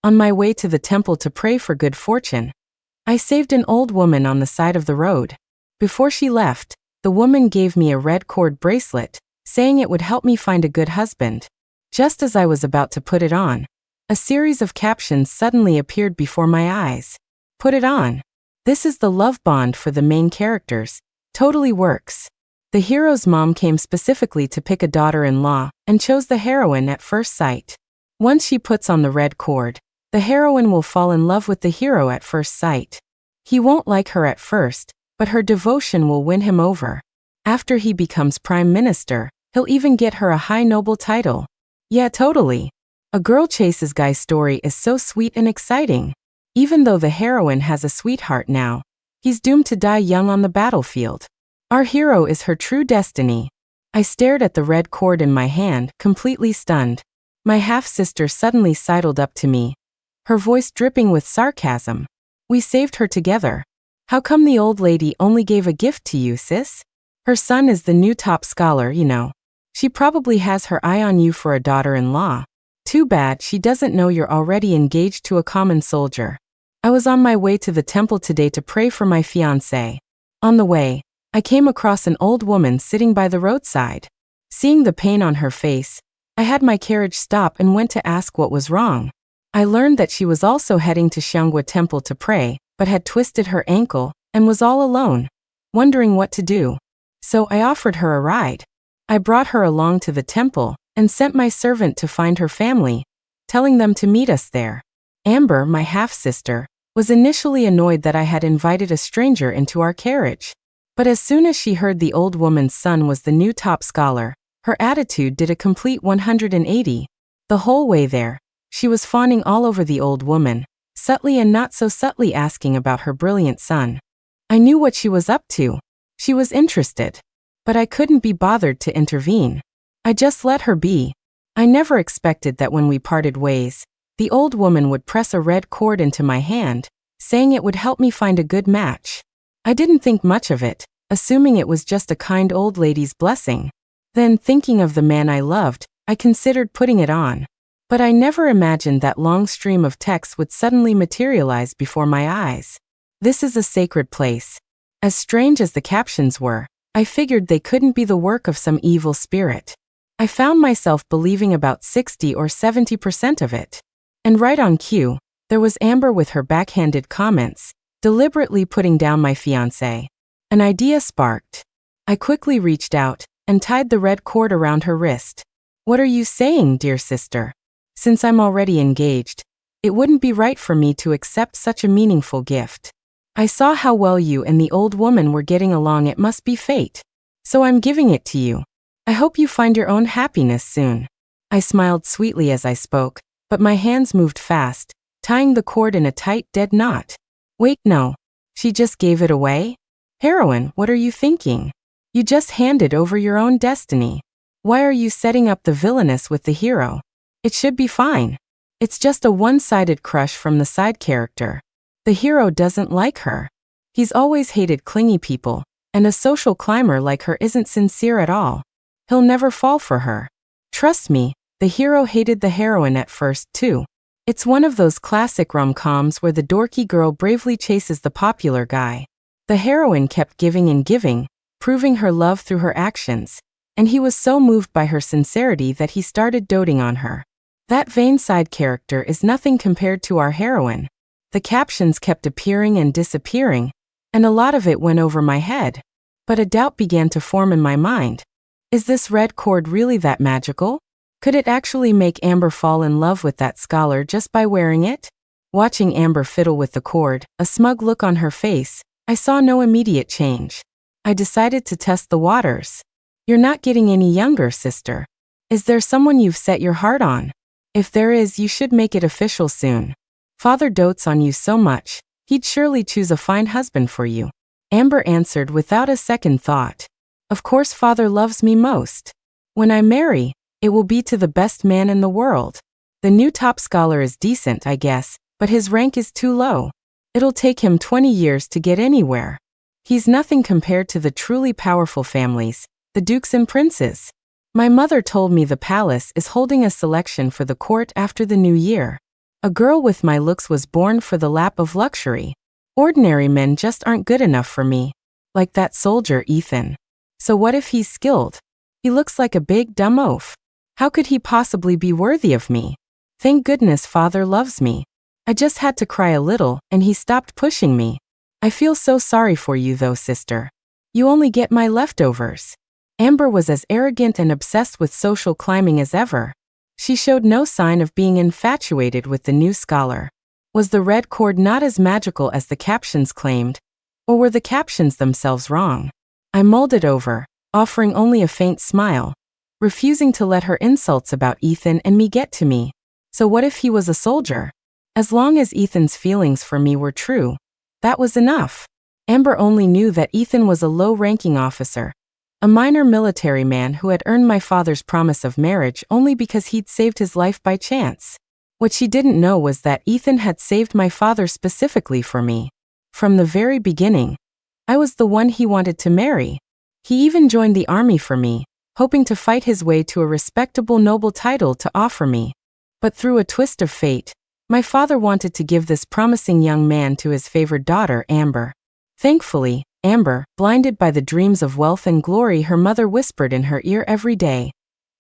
On my way to the temple to pray for good fortune, I saved an old woman on the side of the road. Before she left, the woman gave me a red cord bracelet, saying it would help me find a good husband. Just as I was about to put it on, a series of captions suddenly appeared before my eyes. Put it on. This is the love bond for the main characters. Totally works. The hero's mom came specifically to pick a daughter-in-law and chose the heroine at first sight. Once she puts on the red cord, the heroine will fall in love with the hero at first sight. He won't like her at first, but her devotion will win him over. After he becomes prime minister, he'll even get her a high noble title. Yeah, totally. A girl chases guy story is so sweet and exciting. Even though the heroine has a sweetheart now, he's doomed to die young on the battlefield. Our hero is her true destiny. I stared at the red cord in my hand, completely stunned. My half-sister suddenly sidled up to me, her voice dripping with sarcasm. We saved her together. How come the old lady only gave a gift to you, sis? Her son is the new top scholar, you know. She probably has her eye on you for a daughter-in-law. Too bad she doesn't know you're already engaged to a common soldier. I was on my way to the temple today to pray for my fiancé. On the way, I came across an old woman sitting by the roadside. Seeing the pain on her face, I had my carriage stop and went to ask what was wrong. I learned that she was also heading to Xiangwa Temple to pray, but had twisted her ankle and was all alone, wondering what to do. So I offered her a ride. I brought her along to the temple and sent my servant to find her family, telling them to meet us there. Amber, my half-sister, was initially annoyed that I had invited a stranger into our carriage. But as soon as she heard the old woman's son was the new top scholar, her attitude did a complete 180. The whole way there, she was fawning all over the old woman, subtly and not so subtly asking about her brilliant son. I knew what she was up to. She was interested. But I couldn't be bothered to intervene. I just let her be. I never expected that when we parted ways, the old woman would press a red cord into my hand, saying it would help me find a good match. I didn't think much of it, assuming it was just a kind old lady's blessing. Then, thinking of the man I loved, I considered putting it on. But I never imagined that long stream of text would suddenly materialize before my eyes. This is a sacred place. As strange as the captions were, I figured they couldn't be the work of some evil spirit. I found myself believing about 60 or 70% of it. And right on cue, there was Amber with her backhanded comments, deliberately putting down my fiancé. An idea sparked. I quickly reached out and tied the red cord around her wrist. What are you saying, dear sister? Since I'm already engaged, it wouldn't be right for me to accept such a meaningful gift. I saw how well you and the old woman were getting along. It must be fate. So I'm giving it to you. I hope you find your own happiness soon. I smiled sweetly as I spoke, but my hands moved fast, tying the cord in a tight, dead knot. Wait, no. She just gave it away? Heroine, what are you thinking? You just handed over your own destiny. Why are you setting up the villainess with the hero? It should be fine. It's just a one-sided crush from the side character. The hero doesn't like her. He's always hated clingy people, and a social climber like her isn't sincere at all. He'll never fall for her. Trust me, the hero hated the heroine at first, too. It's one of those classic rom-coms where the dorky girl bravely chases the popular guy. The heroine kept giving and giving, proving her love through her actions, and he was so moved by her sincerity that he started doting on her. That vain side character is nothing compared to our heroine. The captions kept appearing and disappearing, and a lot of it went over my head. But a doubt began to form in my mind. Is this red cord really that magical? Could it actually make Amber fall in love with that scholar just by wearing it? Watching Amber fiddle with the cord, a smug look on her face, I saw no immediate change. I decided to test the waters. You're not getting any younger, sister. Is there someone you've set your heart on? If there is, you should make it official soon. Father dotes on you so much, he'd surely choose a fine husband for you. Amber answered without a second thought. Of course Father loves me most. When I marry, it will be to the best man in the world. The new top scholar is decent, I guess, but his rank is too low. It'll take him 20 years to get anywhere. He's nothing compared to the truly powerful families, the dukes and princes. My mother told me the palace is holding a selection for the court after the new year. A girl with my looks was born for the lap of luxury. Ordinary men just aren't good enough for me. Like that soldier, Ethan. So what if he's skilled? He looks like a big dumb oaf. How could he possibly be worthy of me? Thank goodness father loves me. I just had to cry a little, and he stopped pushing me. I feel so sorry for you though, sister. You only get my leftovers. Amber was as arrogant and obsessed with social climbing as ever. She showed no sign of being infatuated with the new scholar. Was the red cord not as magical as the captions claimed? Or were the captions themselves wrong? I mulled it over, offering only a faint smile, refusing to let her insults about Ethan and me get to me. So what if he was a soldier? As long as Ethan's feelings for me were true, that was enough. Amber only knew that Ethan was a low-ranking officer, a minor military man who had earned my father's promise of marriage only because he'd saved his life by chance. What she didn't know was that Ethan had saved my father specifically for me. From the very beginning, I was the one he wanted to marry. He even joined the army for me, hoping to fight his way to a respectable noble title to offer me. But through a twist of fate, my father wanted to give this promising young man to his favored daughter, Amber. Thankfully, Amber, blinded by the dreams of wealth and glory her mother whispered in her ear every day,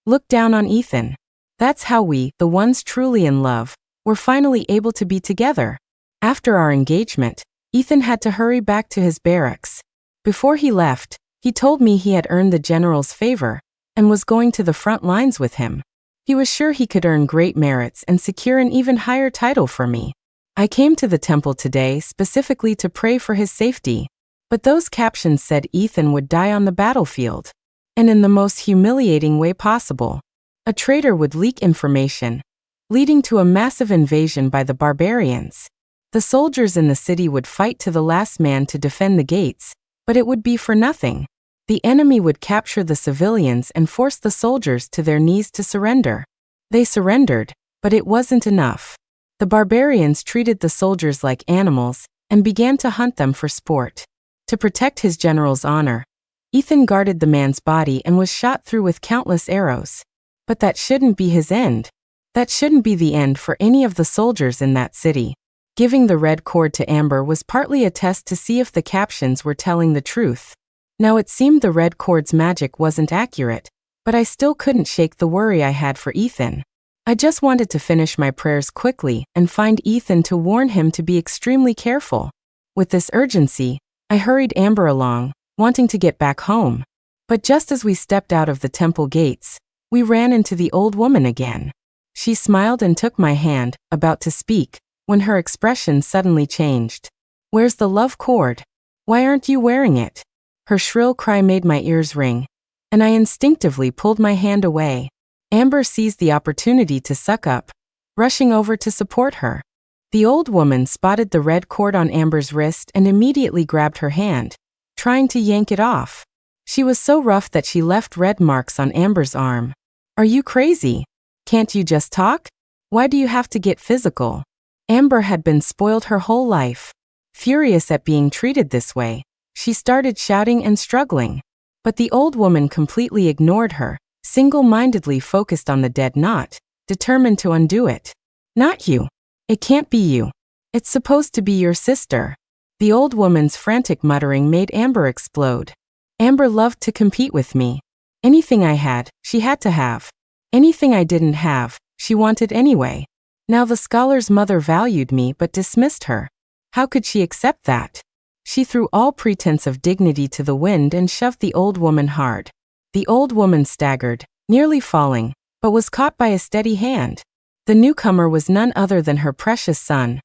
looked down on Ethan. That's how we, the ones truly in love, were finally able to be together. After our engagement, Ethan had to hurry back to his barracks. Before he left, he told me he had earned the general's favor and was going to the front lines with him. He was sure he could earn great merits and secure an even higher title for me. I came to the temple today specifically to pray for his safety, but those captions said Ethan would die on the battlefield, and in the most humiliating way possible. A traitor would leak information, leading to a massive invasion by the barbarians. The soldiers in the city would fight to the last man to defend the gates, but it would be for nothing. The enemy would capture the civilians and force the soldiers to their knees to surrender. They surrendered, but it wasn't enough. The barbarians treated the soldiers like animals and began to hunt them for sport. To protect his general's honor, Ethan guarded the man's body and was shot through with countless arrows. But that shouldn't be his end. That shouldn't be the end for any of the soldiers in that city. Giving the red cord to Amber was partly a test to see if the captions were telling the truth. Now it seemed the red cord's magic wasn't accurate, but I still couldn't shake the worry I had for Ethan. I just wanted to finish my prayers quickly and find Ethan to warn him to be extremely careful. With this urgency, I hurried Amber along, wanting to get back home. But just as we stepped out of the temple gates, we ran into the old woman again. She smiled and took my hand, about to speak, when her expression suddenly changed. "Where's the love cord? Why aren't you wearing it?" Her shrill cry made my ears ring, and I instinctively pulled my hand away. Amber seized the opportunity to suck up, rushing over to support her. The old woman spotted the red cord on Amber's wrist and immediately grabbed her hand, trying to yank it off. She was so rough that she left red marks on Amber's arm. "Are you crazy? Can't you just talk? Why do you have to get physical?" Amber had been spoiled her whole life. Furious at being treated this way, she started shouting and struggling. But the old woman completely ignored her, single-mindedly focused on the dead knot, determined to undo it. "Not you. It can't be you. It's supposed to be your sister." The old woman's frantic muttering made Amber explode. Amber loved to compete with me. Anything I had, she had to have. Anything I didn't have, she wanted anyway. Now the scholar's mother valued me but dismissed her. How could she accept that? She threw all pretense of dignity to the wind and shoved the old woman hard. The old woman staggered, nearly falling, but was caught by a steady hand. The newcomer was none other than her precious son,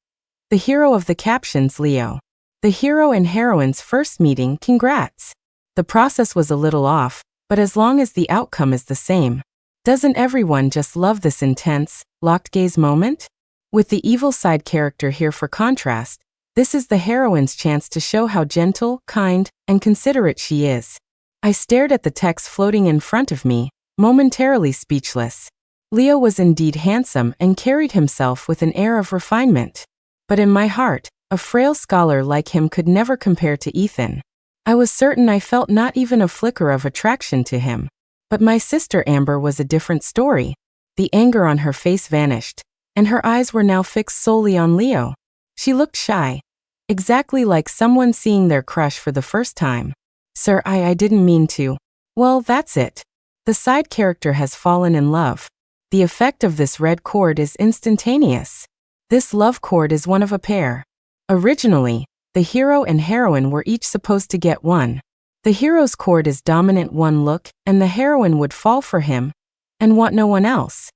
the hero of the captions, Leo. The hero and heroine's first meeting, congrats. The process was a little off, but as long as the outcome is the same. Doesn't everyone just love this intense, locked gaze moment? With the evil side character here for contrast, this is the heroine's chance to show how gentle, kind, and considerate she is. I stared at the text floating in front of me, momentarily speechless. Leo was indeed handsome and carried himself with an air of refinement. But in my heart, a frail scholar like him could never compare to Ethan. I was certain I felt not even a flicker of attraction to him. But my sister Amber was a different story. The anger on her face vanished, and her eyes were now fixed solely on Leo. She looked shy, exactly like someone seeing their crush for the first time. Sir, I didn't mean to. Well, that's it. The side character has fallen in love. The effect of this red cord is instantaneous. This love cord is one of a pair. Originally, the hero and heroine were each supposed to get one. The hero's cord is dominant one look, and the heroine would fall for him and want no one else.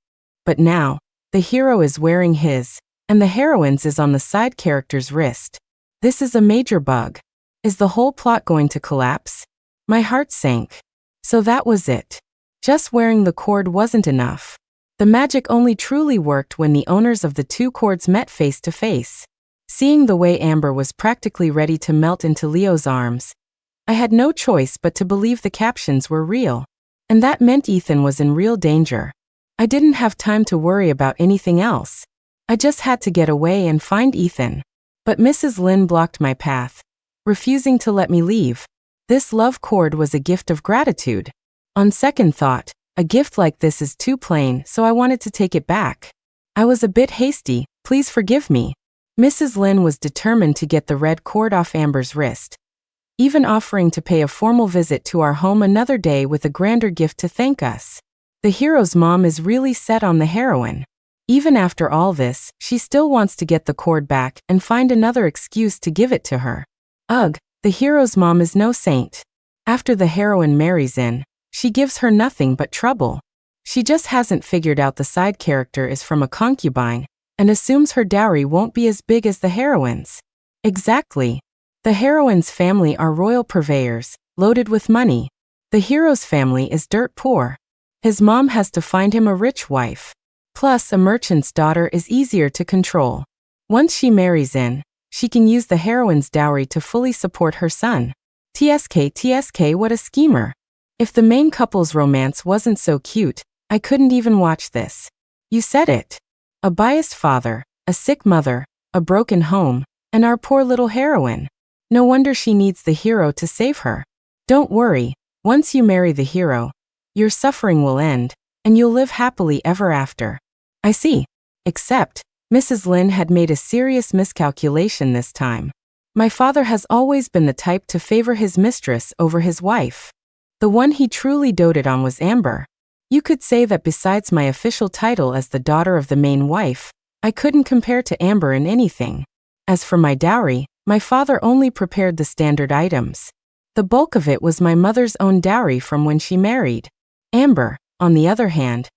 But now, the hero is wearing his, and the heroine's is on the side character's wrist. This is a major bug. Is the whole plot going to collapse? My heart sank. So that was it. Just wearing the cord wasn't enough. The magic only truly worked when the owners of the two cords met face to face. Seeing the way Amber was practically ready to melt into Leo's arms, I had no choice but to believe the captions were real. And that meant Ethan was in real danger. I didn't have time to worry about anything else. I just had to get away and find Ethan. But Mrs. Lynn blocked my path, refusing to let me leave. This love cord was a gift of gratitude. On second thought, a gift like this is too plain, so I wanted to take it back. I was a bit hasty, please forgive me. Mrs. Lynn was determined to get the red cord off Amber's wrist, even offering to pay a formal visit to our home another day with a grander gift to thank us. The hero's mom is really set on the heroine. Even after all this, she still wants to get the cord back and find another excuse to give it to her. Ugh, the hero's mom is no saint. After the heroine marries in, she gives her nothing but trouble. She just hasn't figured out the side character is from a concubine and assumes her dowry won't be as big as the heroine's. Exactly. The heroine's family are royal purveyors, loaded with money. The hero's family is dirt poor. His mom has to find him a rich wife. Plus, a merchant's daughter is easier to control. Once she marries in, she can use the heroine's dowry to fully support her son. TSK, what a schemer. If the main couple's romance wasn't so cute, I couldn't even watch this. You said it. A biased father, a sick mother, a broken home, and our poor little heroine. No wonder she needs the hero to save her. Don't worry, once you marry the hero, your suffering will end, and you'll live happily ever after. I see. Except, Mrs. Lynn had made a serious miscalculation this time. My father has always been the type to favor his mistress over his wife. The one he truly doted on was Amber. You could say that besides my official title as the daughter of the main wife, I couldn't compare to Amber in anything. As for my dowry, my father only prepared the standard items. The bulk of it was my mother's own dowry from when she married. Amber, on the other hand,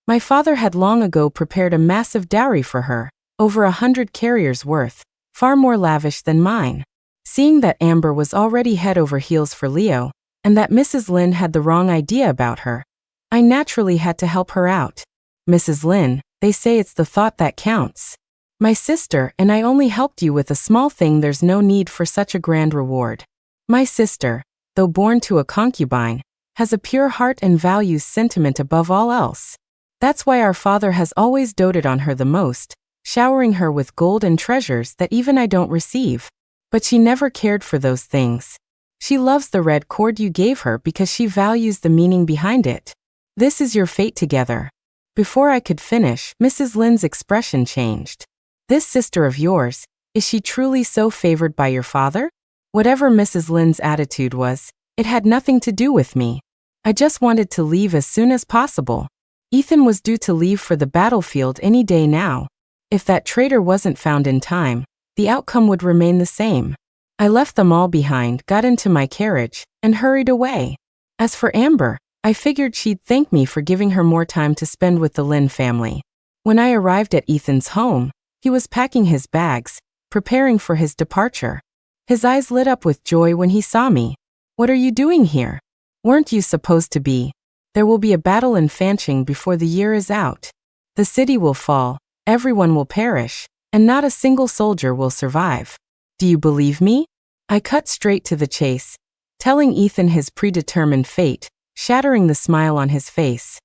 my father had long ago prepared a massive dowry for her, over 100 carriers worth, far more lavish than mine. Seeing that Amber was already head over heels for Leo, and that Mrs. Lynn had the wrong idea about her, I naturally had to help her out. Mrs. Lynn, they say it's the thought that counts. My sister and I only helped you with a small thing, there's no need for such a grand reward. My sister, though born to a concubine, has a pure heart and values sentiment above all else. That's why our father has always doted on her the most, showering her with gold and treasures that even I don't receive. But she never cared for those things. She loves the red cord you gave her because she values the meaning behind it. This is your fate together. Before I could finish, Mrs. Lynn's expression changed. This sister of yours, is she truly so favored by your father? Whatever Mrs. Lynn's attitude was, it had nothing to do with me. I just wanted to leave as soon as possible. Ethan was due to leave for the battlefield any day now. If that traitor wasn't found in time, the outcome would remain the same. I left them all behind, got into my carriage, and hurried away. As for Amber, I figured she'd thank me for giving her more time to spend with the Lynn family. When I arrived at Ethan's home, he was packing his bags, preparing for his departure. His eyes lit up with joy when he saw me. What are you doing here? Weren't you supposed to be? There will be a battle in Fanching before the year is out. The city will fall, everyone will perish, and not a single soldier will survive. Do you believe me? I cut straight to the chase, telling Ethan his predetermined fate, shattering the smile on his face.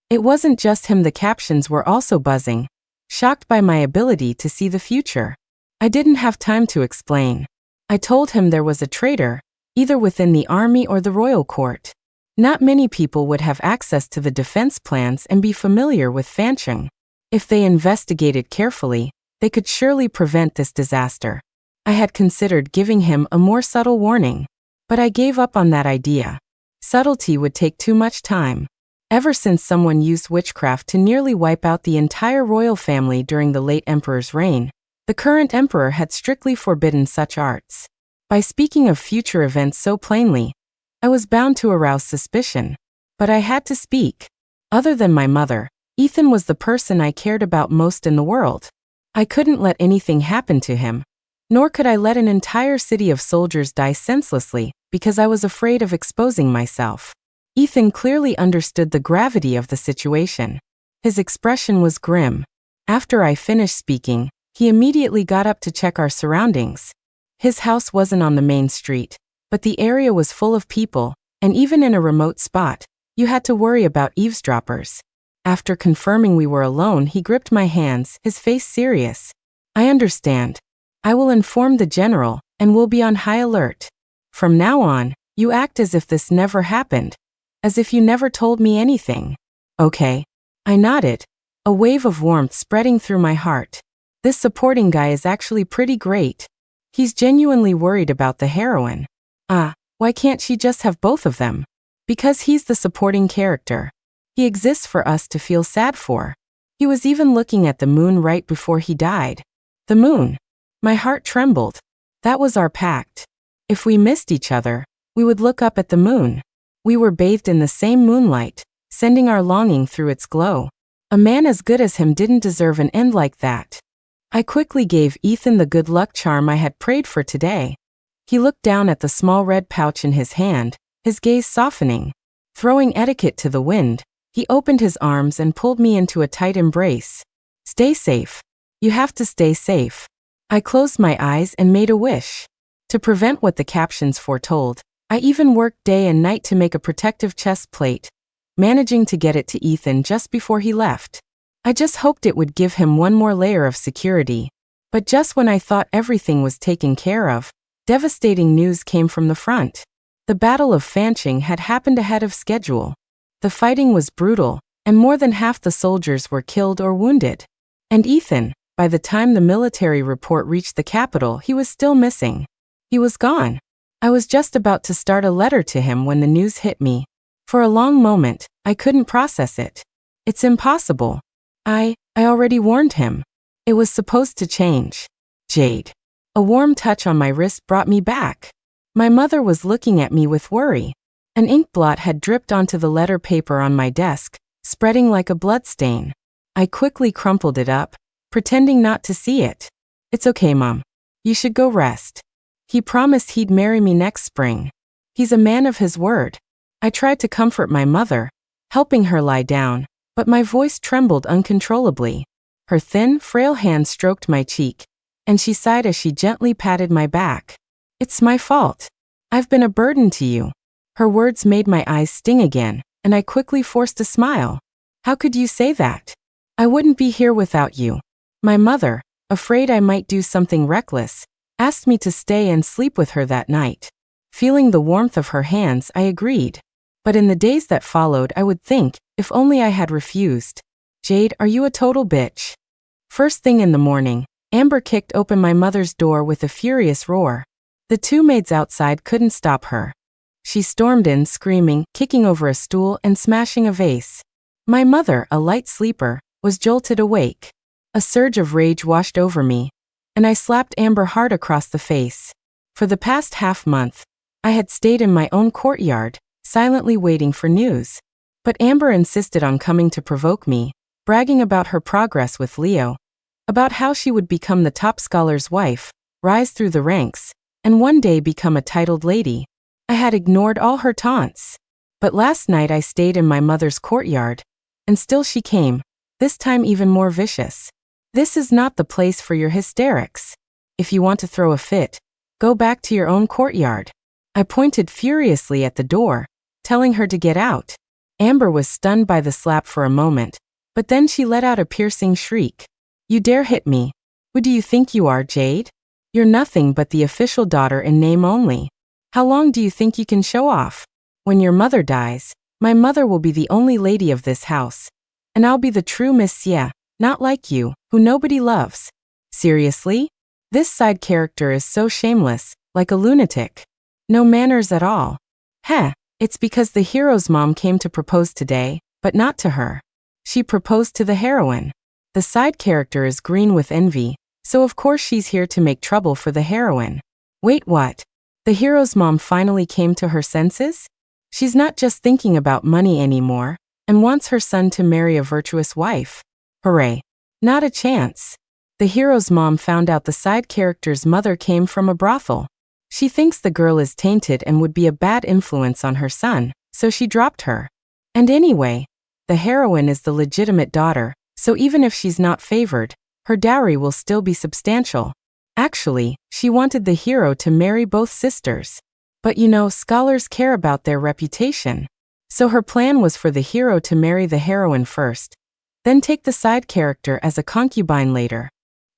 It wasn't just him, the captions were also buzzing, shocked by my ability to see the future. I didn't have time to explain. I told him there was a traitor, either within the army or the royal court. Not many people would have access to the defense plans and be familiar with Fancheng. If they investigated carefully, they could surely prevent this disaster. I had considered giving him a more subtle warning, but I gave up on that idea. Subtlety would take too much time. Ever since someone used witchcraft to nearly wipe out the entire royal family during the late emperor's reign, the current emperor had strictly forbidden such arts. By speaking of future events so plainly, I was bound to arouse suspicion. But I had to speak. Other than my mother, Ethan was the person I cared about most in the world. I couldn't let anything happen to him, nor could I let an entire city of soldiers die senselessly because I was afraid of exposing myself. Ethan clearly understood the gravity of the situation. His expression was grim. After I finished speaking, he immediately got up to check our surroundings. His house wasn't on the main street, but the area was full of people, and even in a remote spot, you had to worry about eavesdroppers. After confirming we were alone, he gripped my hands, his face serious. I understand. I will inform the general, and will be on high alert. From now on, you act as if this never happened. As if you never told me anything. Okay. I nodded, a wave of warmth spreading through my heart. This supporting guy is actually pretty great. He's genuinely worried about the heroine. Why can't she just have both of them? Because he's the supporting character. He exists for us to feel sad for. He was even looking at the moon right before he died. The moon. My heart trembled. That was our pact. If we missed each other, we would look up at the moon. We were bathed in the same moonlight, sending our longing through its glow. A man as good as him didn't deserve an end like that. I quickly gave Ethan the good luck charm I had prayed for today. He looked down at the small red pouch in his hand, his gaze softening. Throwing etiquette to the wind, he opened his arms and pulled me into a tight embrace. Stay safe. You have to stay safe. I closed my eyes and made a wish. To prevent what the captions foretold, I even worked day and night to make a protective chest plate, managing to get it to Ethan just before he left. I just hoped it would give him one more layer of security. But just when I thought everything was taken care of, devastating news came from the front. The Battle of Fancheng had happened ahead of schedule. The fighting was brutal, and more than half the soldiers were killed or wounded. And Ethan, by the time the military report reached the capital, he was still missing. He was gone. I was just about to start a letter to him when the news hit me. For a long moment, I couldn't process it. It's impossible. I already warned him. It was supposed to change. Jade. A warm touch on my wrist brought me back. My mother was looking at me with worry. An ink blot had dripped onto the letter paper on my desk, spreading like a bloodstain. I quickly crumpled it up, pretending not to see it. It's okay, Mom. You should go rest. He promised he'd marry me next spring. He's a man of his word. I tried to comfort my mother, helping her lie down, but my voice trembled uncontrollably. Her thin, frail hand stroked my cheek, and she sighed as she gently patted my back. It's my fault. I've been a burden to you. Her words made my eyes sting again, and I quickly forced a smile. How could you say that? I wouldn't be here without you. My mother, afraid I might do something reckless, asked me to stay and sleep with her that night. Feeling the warmth of her hands, I agreed. But in the days that followed, I would think, if only I had refused. Jade, are you a total bitch? First thing in the morning, Amber kicked open my mother's door with a furious roar. The two maids outside couldn't stop her. She stormed in, screaming, kicking over a stool and smashing a vase. My mother, a light sleeper, was jolted awake. A surge of rage washed over me, and I slapped Amber hard across the face. For the past half-month, I had stayed in my own courtyard, silently waiting for news. But Amber insisted on coming to provoke me, bragging about her progress with Leo, about how she would become the top scholar's wife, rise through the ranks, and one day become a titled lady. I had ignored all her taunts. But last night I stayed in my mother's courtyard, and still she came, this time even more vicious. This is not the place for your hysterics. If you want to throw a fit, go back to your own courtyard. I pointed furiously at the door, telling her to get out. Amber was stunned by the slap for a moment, but then she let out a piercing shriek. You dare hit me? Who do you think you are, Jade? You're nothing but the official daughter in name only. How long do you think you can show off? When your mother dies, my mother will be the only lady of this house, and I'll be the true Miss Xie, Not like you, who nobody loves. Seriously? This side character is so shameless, like a lunatic. No manners at all. Heh, it's because the hero's mom came to propose today, but not to her. She proposed to the heroine. The side character is green with envy, so of course she's here to make trouble for the heroine. Wait, what? The hero's mom finally came to her senses? She's not just thinking about money anymore, and wants her son to marry a virtuous wife. Hooray. Not a chance. The hero's mom found out the side character's mother came from a brothel. She thinks the girl is tainted and would be a bad influence on her son, so she dropped her. And anyway, the heroine is the legitimate daughter, so even if she's not favored, her dowry will still be substantial. Actually, she wanted the hero to marry both sisters. But you know, scholars care about their reputation. So her plan was for the hero to marry the heroine first, then take the side character as a concubine later.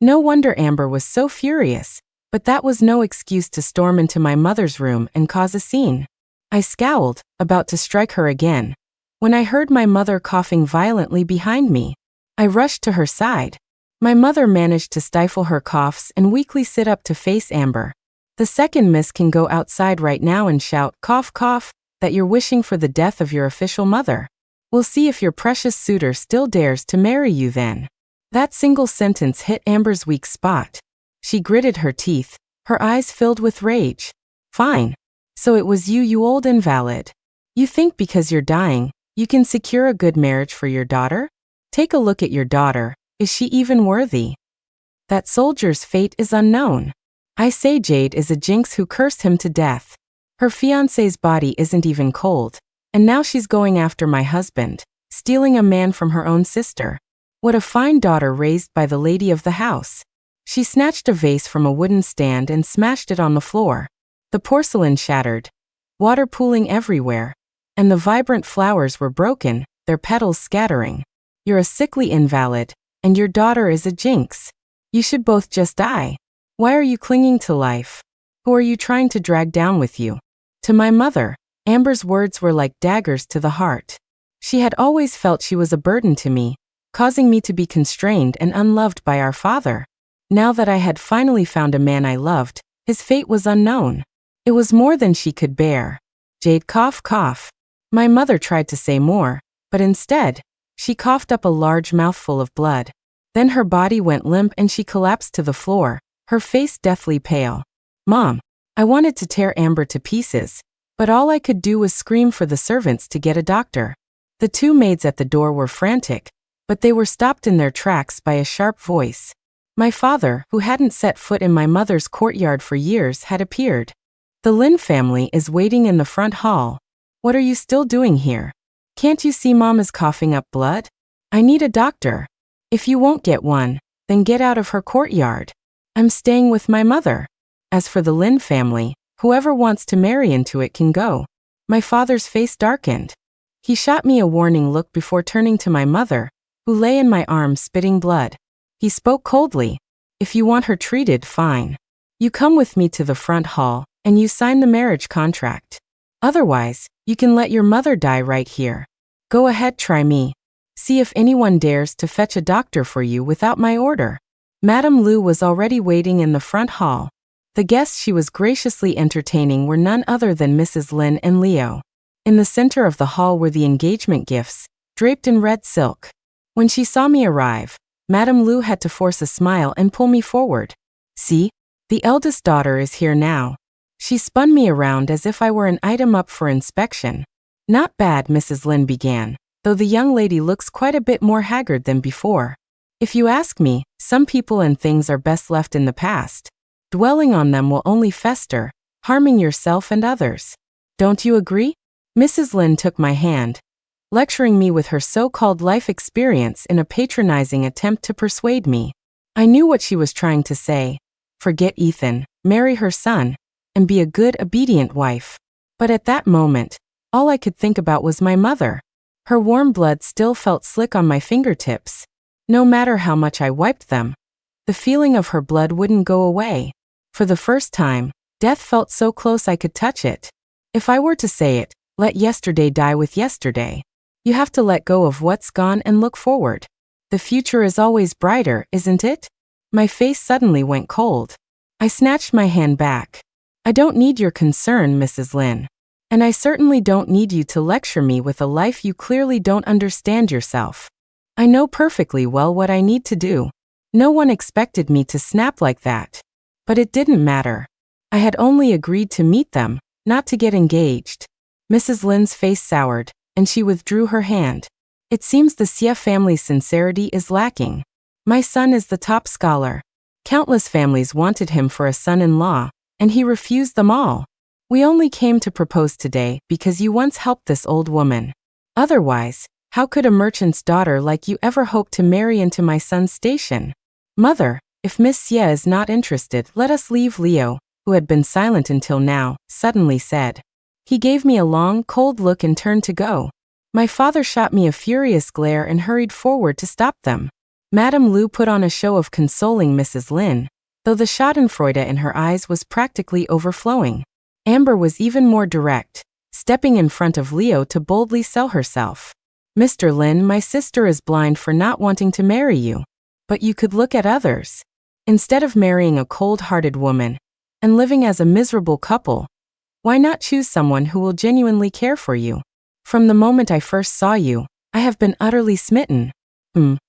No wonder Amber was so furious, but that was no excuse to storm into my mother's room and cause a scene. I scowled, about to strike her again, when I heard my mother coughing violently behind me. I rushed to her side. My mother managed to stifle her coughs and weakly sit up to face Amber. The second miss can go outside right now and shout, cough cough, that you're wishing for the death of your official mother. We'll see if your precious suitor still dares to marry you then. That single sentence hit Amber's weak spot. She gritted her teeth, her eyes filled with rage. Fine. So it was you, you old invalid. You think because you're dying, you can secure a good marriage for your daughter? Take a look at your daughter. Is she even worthy? That soldier's fate is unknown. I say Jade is a jinx who cursed him to death. Her fiancé's body isn't even cold, and now she's going after my husband, stealing a man from her own sister. What a fine daughter raised by the lady of the house. She snatched a vase from a wooden stand and smashed it on the floor. The porcelain shattered, water pooling everywhere, and the vibrant flowers were broken, their petals scattering. You're a sickly invalid, and your daughter is a jinx. You should both just die. Why are you clinging to life? Who are you trying to drag down with you? To my mother, Amber's words were like daggers to the heart. She had always felt she was a burden to me, causing me to be constrained and unloved by our father. Now that I had finally found a man I loved, his fate was unknown. It was more than she could bear. Jade, cough cough. My mother tried to say more, but instead, she coughed up a large mouthful of blood. Then her body went limp and she collapsed to the floor, her face deathly pale. Mom, I wanted to tear Amber to pieces, but all I could do was scream for the servants to get a doctor. The two maids at the door were frantic, but they were stopped in their tracks by a sharp voice. My father, who hadn't set foot in my mother's courtyard for years, had appeared. The Lin family is waiting in the front hall. What are you still doing here? Can't you see Mom is coughing up blood? I need a doctor. If you won't get one, then get out of her courtyard. I'm staying with my mother. As for the Lin family, whoever wants to marry into it can go. My father's face darkened. He shot me a warning look before turning to my mother, who lay in my arms spitting blood. He spoke coldly. If you want her treated, fine. You come with me to the front hall, and you sign the marriage contract. Otherwise, you can let your mother die right here. Go ahead, try me. See if anyone dares to fetch a doctor for you without my order. Madame Lu was already waiting in the front hall. The guests she was graciously entertaining were none other than Mrs. Lin and Leo. In the center of the hall were the engagement gifts, draped in red silk. When she saw me arrive, Madame Lu had to force a smile and pull me forward. See, the eldest daughter is here now. She spun me around as if I were an item up for inspection. Not bad, Mrs. Lin began, though the young lady looks quite a bit more haggard than before. If you ask me, some people and things are best left in the past. Dwelling on them will only fester, harming yourself and others. Don't you agree? Mrs. Lin took my hand, lecturing me with her so-called life experience in a patronizing attempt to persuade me. I knew what she was trying to say. Forget Ethan, marry her son, and be a good, obedient wife. But at that moment, all I could think about was my mother. Her warm blood still felt slick on my fingertips. No matter how much I wiped them, the feeling of her blood wouldn't go away. For the first time, death felt so close I could touch it. If I were to say it, let yesterday die with yesterday. You have to let go of what's gone and look forward. The future is always brighter, isn't it? My face suddenly went cold. I snatched my hand back. I don't need your concern, Mrs. Lin. And I certainly don't need you to lecture me with a life you clearly don't understand yourself. I know perfectly well what I need to do. No one expected me to snap like that. But it didn't matter. I had only agreed to meet them, not to get engaged. Mrs. Lin's face soured, and she withdrew her hand. It seems the Xie family's sincerity is lacking. My son is the top scholar. Countless families wanted him for a son-in-law, and he refused them all. We only came to propose today because you once helped this old woman. Otherwise, how could a merchant's daughter like you ever hope to marry into my son's station? Mother, if Miss Xie is not interested, let us leave. Leo, who had been silent until now, suddenly said. He gave me a long, cold look and turned to go. My father shot me a furious glare and hurried forward to stop them. Madame Lu put on a show of consoling Mrs. Lin, though the schadenfreude in her eyes was practically overflowing. Amber was even more direct, stepping in front of Leo to boldly sell herself. Mr. Lin, my sister is blind for not wanting to marry you. But you could look at others. Instead of marrying a cold-hearted woman and living as a miserable couple, why not choose someone who will genuinely care for you? From the moment I first saw you, I have been utterly smitten.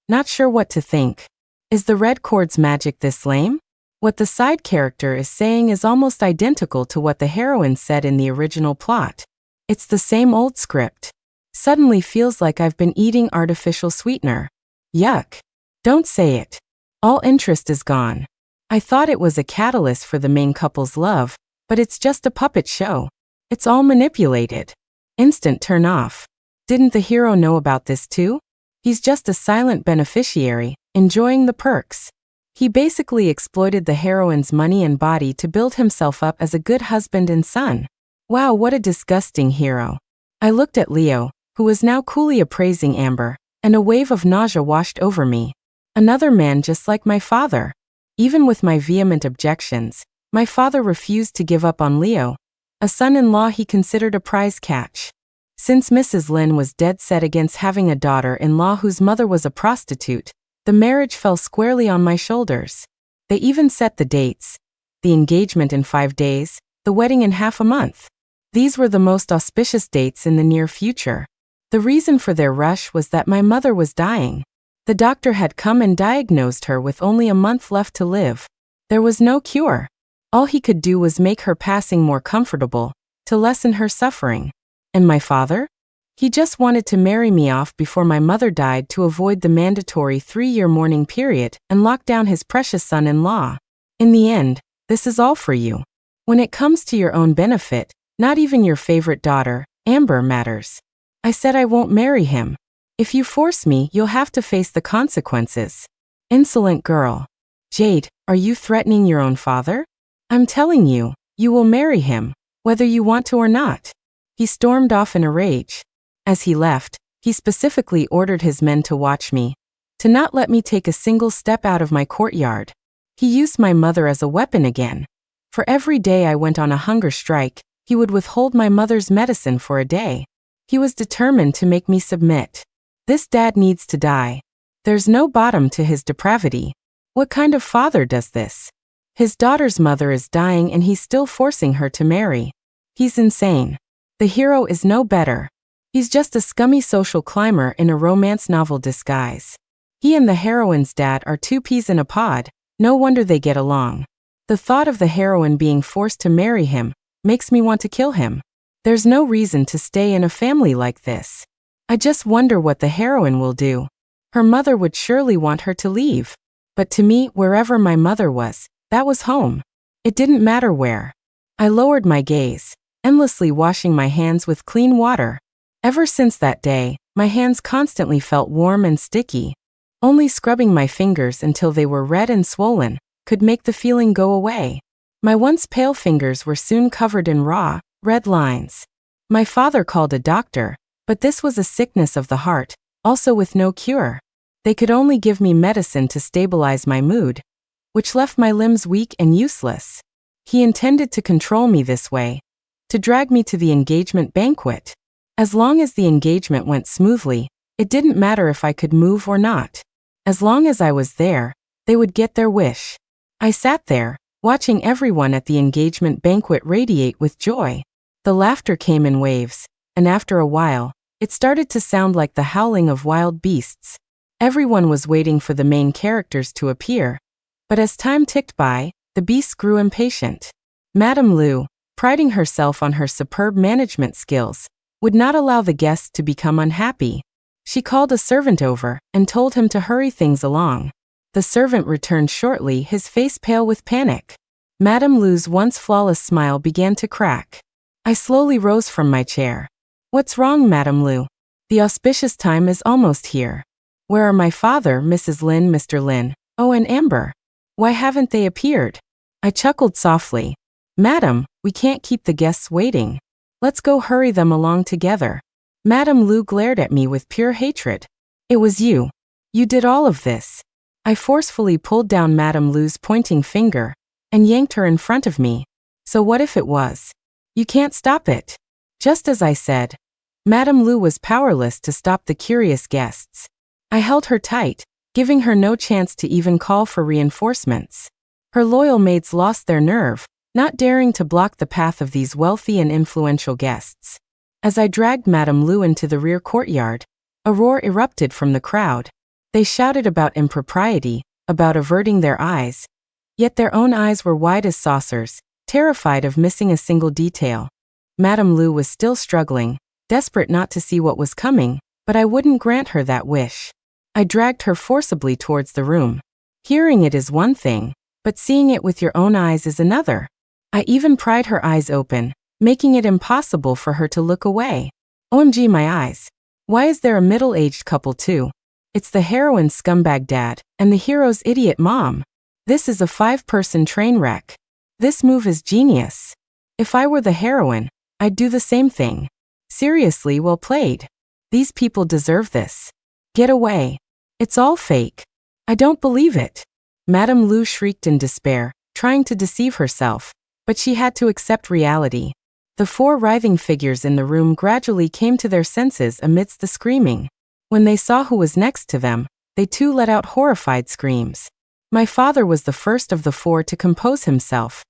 Not sure what to think. Is the red cord's magic this lame? What the side character is saying is almost identical to what the heroine said in the original plot. It's the same old script. Suddenly feels like I've been eating artificial sweetener. Yuck. Don't say it. All interest is gone. I thought it was a catalyst for the main couple's love, but it's just a puppet show. It's all manipulated. Instant turn off. Didn't the hero know about this too? He's just a silent beneficiary, enjoying the perks. He basically exploited the heroine's money and body to build himself up as a good husband and son. Wow, what a disgusting hero. I looked at Leo, who was now coolly appraising Amber, and a wave of nausea washed over me. Another man just like my father. Even with my vehement objections, my father refused to give up on Leo, a son-in-law he considered a prize catch. Since Mrs. Lin was dead set against having a daughter-in-law whose mother was a prostitute, the marriage fell squarely on my shoulders. They even set the dates. The engagement in 5 days, the wedding in half a month. These were the most auspicious dates in the near future. The reason for their rush was that my mother was dying. The doctor had come and diagnosed her with only a month left to live. There was no cure. All he could do was make her passing more comfortable, to lessen her suffering. And my father? He just wanted to marry me off before my mother died to avoid the mandatory 3-year mourning period and lock down his precious son-in-law. In the end, this is all for you. When it comes to your own benefit, not even your favorite daughter, Amber, matters. I said I won't marry him. If you force me, you'll have to face the consequences. Insolent girl. Jade, are you threatening your own father? I'm telling you, you will marry him, whether you want to or not. He stormed off in a rage. As he left, he specifically ordered his men to watch me, to not let me take a single step out of my courtyard. He used my mother as a weapon again. For every day I went on a hunger strike, he would withhold my mother's medicine for a day. He was determined to make me submit. This dad needs to die. There's no bottom to his depravity. What kind of father does this? His daughter's mother is dying and he's still forcing her to marry. He's insane. The hero is no better. He's just a scummy social climber in a romance novel disguise. He and the heroine's dad are 2 peas in a pod, no wonder they get along. The thought of the heroine being forced to marry him makes me want to kill him. There's no reason to stay in a family like this. I just wonder what the heroine will do. Her mother would surely want her to leave. But to me, wherever my mother was, that was home. It didn't matter where. I lowered my gaze, endlessly washing my hands with clean water. Ever since that day, my hands constantly felt warm and sticky. Only scrubbing my fingers until they were red and swollen could make the feeling go away. My once pale fingers were soon covered in raw, red lines. My father called a doctor, but this was a sickness of the heart, also with no cure. They could only give me medicine to stabilize my mood, which left my limbs weak and useless. He intended to control me this way, to drag me to the engagement banquet. As long as the engagement went smoothly, it didn't matter if I could move or not. As long as I was there, they would get their wish. I sat there, watching everyone at the engagement banquet radiate with joy. The laughter came in waves, and after a while, it started to sound like the howling of wild beasts. Everyone was waiting for the main characters to appear. But as time ticked by, the beasts grew impatient. Madame Lu, priding herself on her superb management skills, would not allow the guests to become unhappy. She called a servant over and told him to hurry things along. The servant returned shortly, his face pale with panic. Madame Lu's once flawless smile began to crack. I slowly rose from my chair. What's wrong, Madame Lu? The auspicious time is almost here. Where are my father, Mrs. Lin, Mr. Lin, oh, and Amber? Why haven't they appeared? I chuckled softly. Madam, we can't keep the guests waiting. Let's go hurry them along together. Madame Lu glared at me with pure hatred. It was you. You did all of this. I forcefully pulled down Madame Lu's pointing finger and yanked her in front of me. So what if it was? You can't stop it. Just as I said, Madame Lu was powerless to stop the curious guests. I held her tight, giving her no chance to even call for reinforcements. Her loyal maids lost their nerve, not daring to block the path of these wealthy and influential guests. As I dragged Madame Lu into the rear courtyard, a roar erupted from the crowd. They shouted about impropriety, about averting their eyes. Yet their own eyes were wide as saucers, terrified of missing a single detail. Madame Lu was still struggling, desperate not to see what was coming, but I wouldn't grant her that wish. I dragged her forcibly towards the room. Hearing it is one thing, but seeing it with your own eyes is another. I even pried her eyes open, making it impossible for her to look away. OMG, my eyes. Why is there a middle-aged couple too? It's the heroine's scumbag dad and the hero's idiot mom. This is a 5-person train wreck. This move is genius. If I were the heroine, I'd do the same thing. Seriously, well played. These people deserve this. Get away. It's all fake. I don't believe it. Madame Lu shrieked in despair, trying to deceive herself, but she had to accept reality. The 4 writhing figures in the room gradually came to their senses amidst the screaming. When they saw who was next to them, they too let out horrified screams. My father was the first of the 4 to compose himself,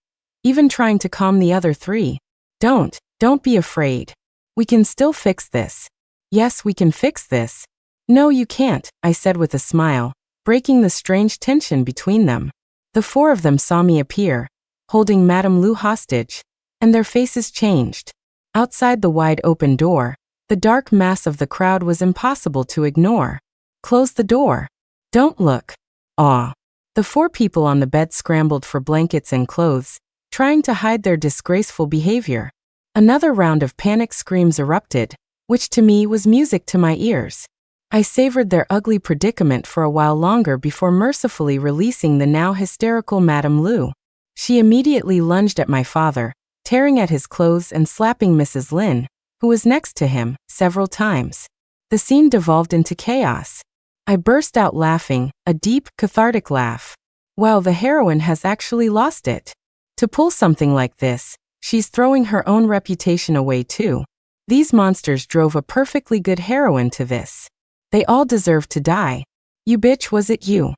even trying to calm the other 3. Don't be afraid. We can still fix this. Yes, we can fix this. No, you can't, I said with a smile, breaking the strange tension between them. The 4 of them saw me appear, holding Madame Lu hostage, and their faces changed. Outside the wide open door, the dark mass of the crowd was impossible to ignore. Close the door. Don't look. Aw. The 4 people on the bed scrambled for blankets and clothes, trying to hide their disgraceful behavior. Another round of panic screams erupted, which to me was music to my ears. I savored their ugly predicament for a while longer before mercifully releasing the now hysterical Madame Lu. She immediately lunged at my father, tearing at his clothes and slapping Mrs. Lin, who was next to him, several times. The scene devolved into chaos. I burst out laughing, a deep, cathartic laugh. Wow, the heroine has actually lost it. To pull something like this, she's throwing her own reputation away too. These monsters drove a perfectly good heroine to this. They all deserve to die. You bitch, was it you?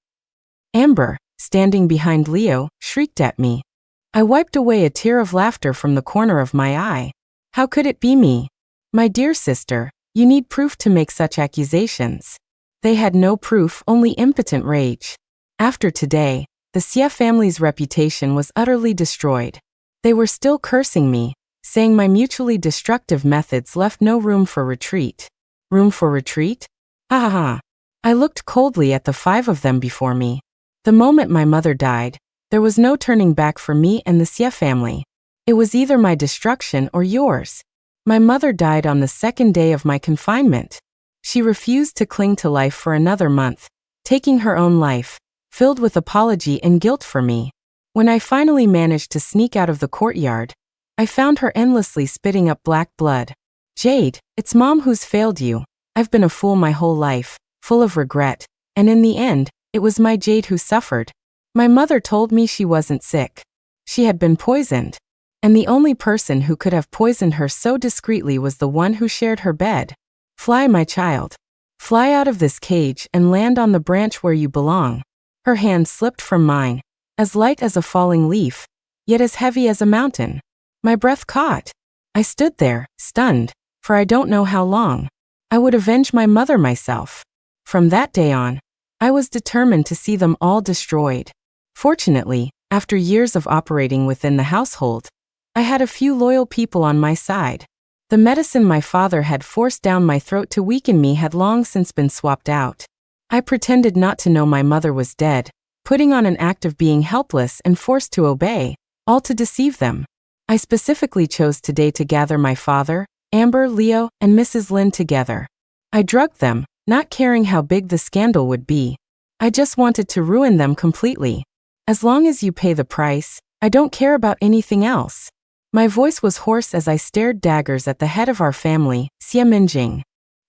Amber, standing behind Leo, shrieked at me. I wiped away a tear of laughter from the corner of my eye. How could it be me? My dear sister, you need proof to make such accusations. They had no proof, only impotent rage. After today, the Xie family's reputation was utterly destroyed. They were still cursing me, saying my mutually destructive methods left no room for retreat. Room for retreat? Ha ha ha. I looked coldly at the 5 of them before me. The moment my mother died, there was no turning back for me and the Xie family. It was either my destruction or yours. My mother died on the 2nd day of my confinement. She refused to cling to life for another month, taking her own life, filled with apology and guilt for me. When I finally managed to sneak out of the courtyard, I found her endlessly spitting up black blood. Jade, it's Mom who's failed you. I've been a fool my whole life, full of regret, and in the end, it was my Jade who suffered. My mother told me she wasn't sick. She had been poisoned. And the only person who could have poisoned her so discreetly was the one who shared her bed. Fly, my child. Fly out of this cage and land on the branch where you belong. Her hand slipped from mine, as light as a falling leaf, yet as heavy as a mountain. My breath caught. I stood there, stunned, for I don't know how long. I would avenge my mother myself. From that day on, I was determined to see them all destroyed. Fortunately, after years of operating within the household, I had a few loyal people on my side. The medicine my father had forced down my throat to weaken me had long since been swapped out. I pretended not to know my mother was dead, putting on an act of being helpless and forced to obey, all to deceive them. I specifically chose today to gather my father, Amber, Leo, and Mrs. Lynn together. I drugged them, not caring how big the scandal would be. I just wanted to ruin them completely. As long as you pay the price, I don't care about anything else. My voice was hoarse as I stared daggers at the head of our family, Xie Minjing.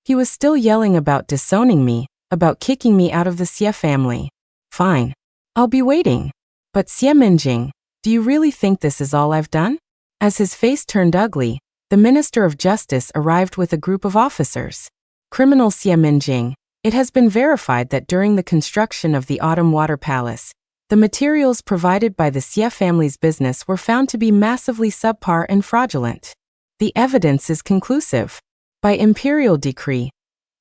He was still yelling about disowning me, about kicking me out of the Xie family. Fine. I'll be waiting. But Xie Minjing, do you really think this is all I've done? As his face turned ugly, the Minister of Justice arrived with a group of officers. Criminal Xie Minjing, it has been verified that during the construction of the Autumn Water Palace, the materials provided by the Xie family's business were found to be massively subpar and fraudulent. The evidence is conclusive. By imperial decree,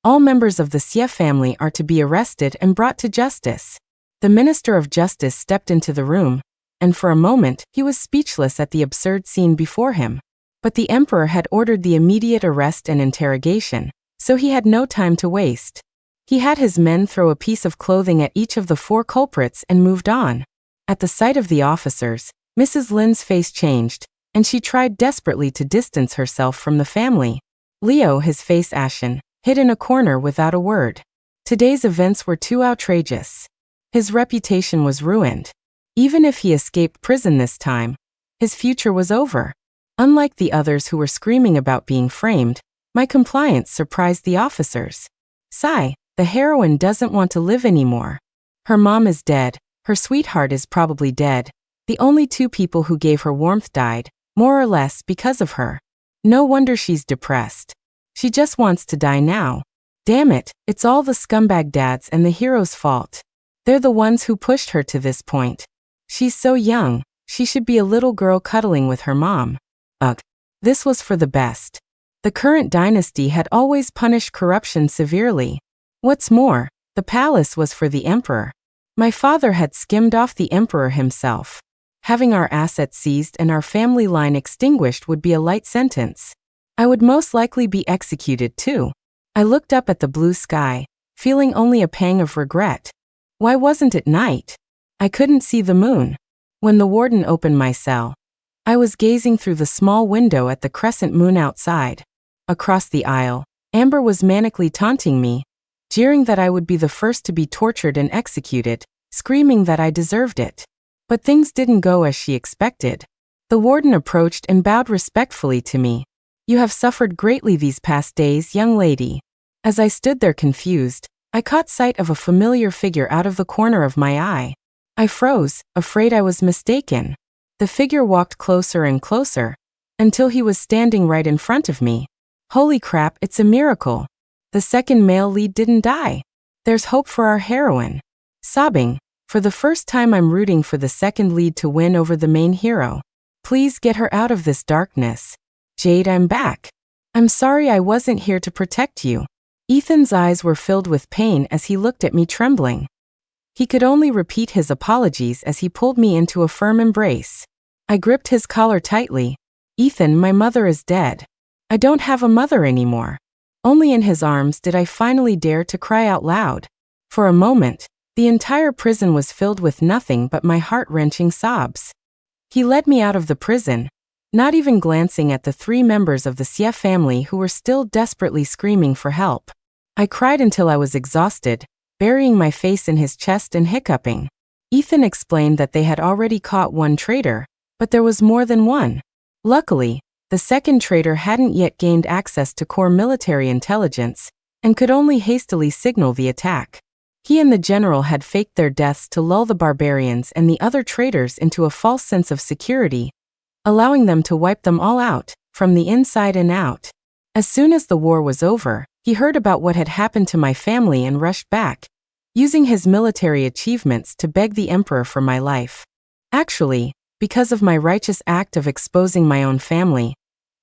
all members of the Xie family are to be arrested and brought to justice. The Minister of Justice stepped into the room, and for a moment he was speechless at the absurd scene before him. But the Emperor had ordered the immediate arrest and interrogation, so he had no time to waste. He had his men throw a piece of clothing at each of the 4 culprits and moved on. At the sight of the officers, Mrs. Lynn's face changed, and she tried desperately to distance herself from the family. Leo, his face ashen, hid in a corner without a word. Today's events were too outrageous. His reputation was ruined. Even if he escaped prison this time, his future was over. Unlike the others who were screaming about being framed, my compliance surprised the officers. Sigh. The heroine doesn't want to live anymore. Her mom is dead, her sweetheart is probably dead. The only 2 people who gave her warmth died, more or less because of her. No wonder she's depressed. She just wants to die now. Damn it, it's all the scumbag dads and the hero's fault. They're the ones who pushed her to this point. She's so young, she should be a little girl cuddling with her mom. Ugh. This was for the best. The current dynasty had always punished corruption severely. What's more, the palace was for the emperor. My father had skimmed off the emperor himself. Having our assets seized and our family line extinguished would be a light sentence. I would most likely be executed too. I looked up at the blue sky, feeling only a pang of regret. Why wasn't it night? I couldn't see the moon. When the warden opened my cell, I was gazing through the small window at the crescent moon outside. Across the aisle, Amber was manically taunting me, jeering that I would be the first to be tortured and executed, screaming that I deserved it. But things didn't go as she expected. The warden approached and bowed respectfully to me. You have suffered greatly these past days, young lady. As I stood there confused, I caught sight of a familiar figure out of the corner of my eye. I froze, afraid I was mistaken. The figure walked closer and closer, until he was standing right in front of me. Holy crap, it's a miracle. The second male lead didn't die. There's hope for our heroine. Sobbing, for the first time I'm rooting for the second lead to win over the main hero. Please get her out of this darkness. Jade, I'm back. I'm sorry I wasn't here to protect you. Ethan's eyes were filled with pain as he looked at me trembling. He could only repeat his apologies as he pulled me into a firm embrace. I gripped his collar tightly. Ethan, my mother is dead. I don't have a mother anymore. Only in his arms did I finally dare to cry out loud. For a moment, the entire prison was filled with nothing but my heart-wrenching sobs. He led me out of the prison, not even glancing at the 3 members of the Xie family who were still desperately screaming for help. I cried until I was exhausted, burying my face in his chest and hiccuping. Ethan explained that they had already caught 1 traitor, but there was more than one. Luckily, the second traitor hadn't yet gained access to core military intelligence, and could only hastily signal the attack. He and the general had faked their deaths to lull the barbarians and the other traitors into a false sense of security, allowing them to wipe them all out, from the inside and out. As soon as the war was over, He heard about what had happened to my family and rushed back, using his military achievements to beg the emperor for my life. Actually, because of my righteous act of exposing my own family,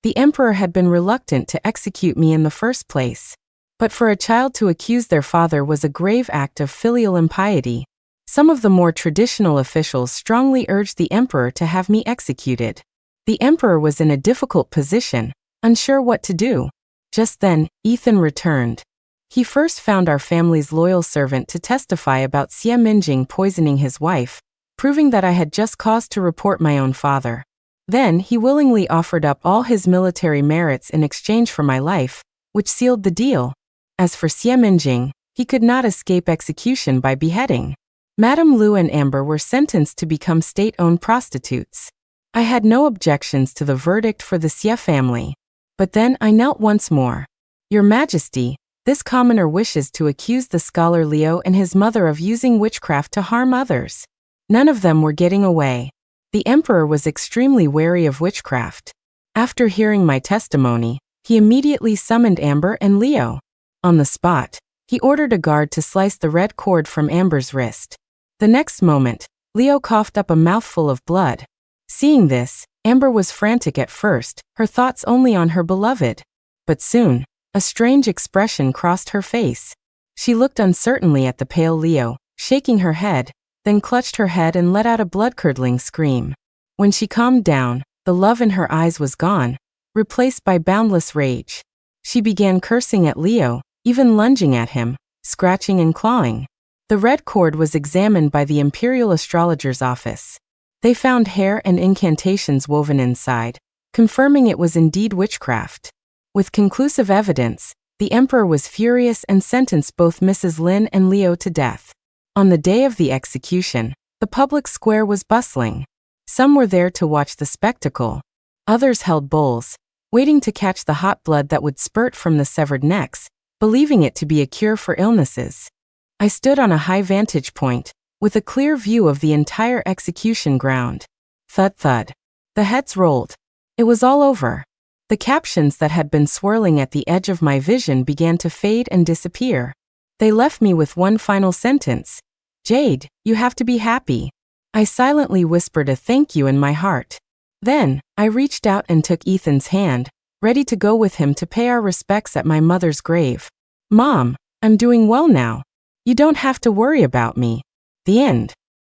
the emperor had been reluctant to execute me in the first place. But for a child to accuse their father was a grave act of filial impiety. Some of the more traditional officials strongly urged the emperor to have me executed. The emperor was in a difficult position, unsure what to do. Just then, Ethan returned. He first found our family's loyal servant to testify about Xie Minjing poisoning his wife, proving that I had just cause to report my own father. Then he willingly offered up all his military merits in exchange for my life, which sealed the deal. As for Xie Minjing, he could not escape execution by beheading. Madame Lu and Amber were sentenced to become state-owned prostitutes. I had no objections to the verdict for the Xie family. But then I knelt once more. Your Majesty, this commoner wishes to accuse the scholar Liu and his mother of using witchcraft to harm others. None of them were getting away. The emperor was extremely wary of witchcraft. After hearing my testimony, he immediately summoned Amber and Liu. On the spot, he ordered a guard to slice the red cord from Amber's wrist. The next moment, Liu coughed up a mouthful of blood. Seeing this, Amber was frantic at first, her thoughts only on her beloved. But soon, a strange expression crossed her face. She looked uncertainly at the pale Liu, shaking her head, then clutched her head and let out a blood-curdling scream. When she calmed down, the love in her eyes was gone, replaced by boundless rage. She began cursing at Liu, even lunging at him, scratching and clawing. The red cord was examined by the imperial astrologer's office. They found hair and incantations woven inside, confirming it was indeed witchcraft. With conclusive evidence, the emperor was furious and sentenced both Mrs. Lin and Liu to death. On the day of the execution, the public square was bustling. Some were there to watch the spectacle. Others held bowls, waiting to catch the hot blood that would spurt from the severed necks, believing it to be a cure for illnesses. I stood on a high vantage point, with a clear view of the entire execution ground. Thud thud. The heads rolled. It was all over. The captions that had been swirling at the edge of my vision began to fade and disappear. They left me with one final sentence. Jade, you have to be happy. I silently whispered a thank you in my heart. Then, I reached out and took Ethan's hand, ready to go with him to pay our respects at my mother's grave. Mom, I'm doing well now. You don't have to worry about me. The end.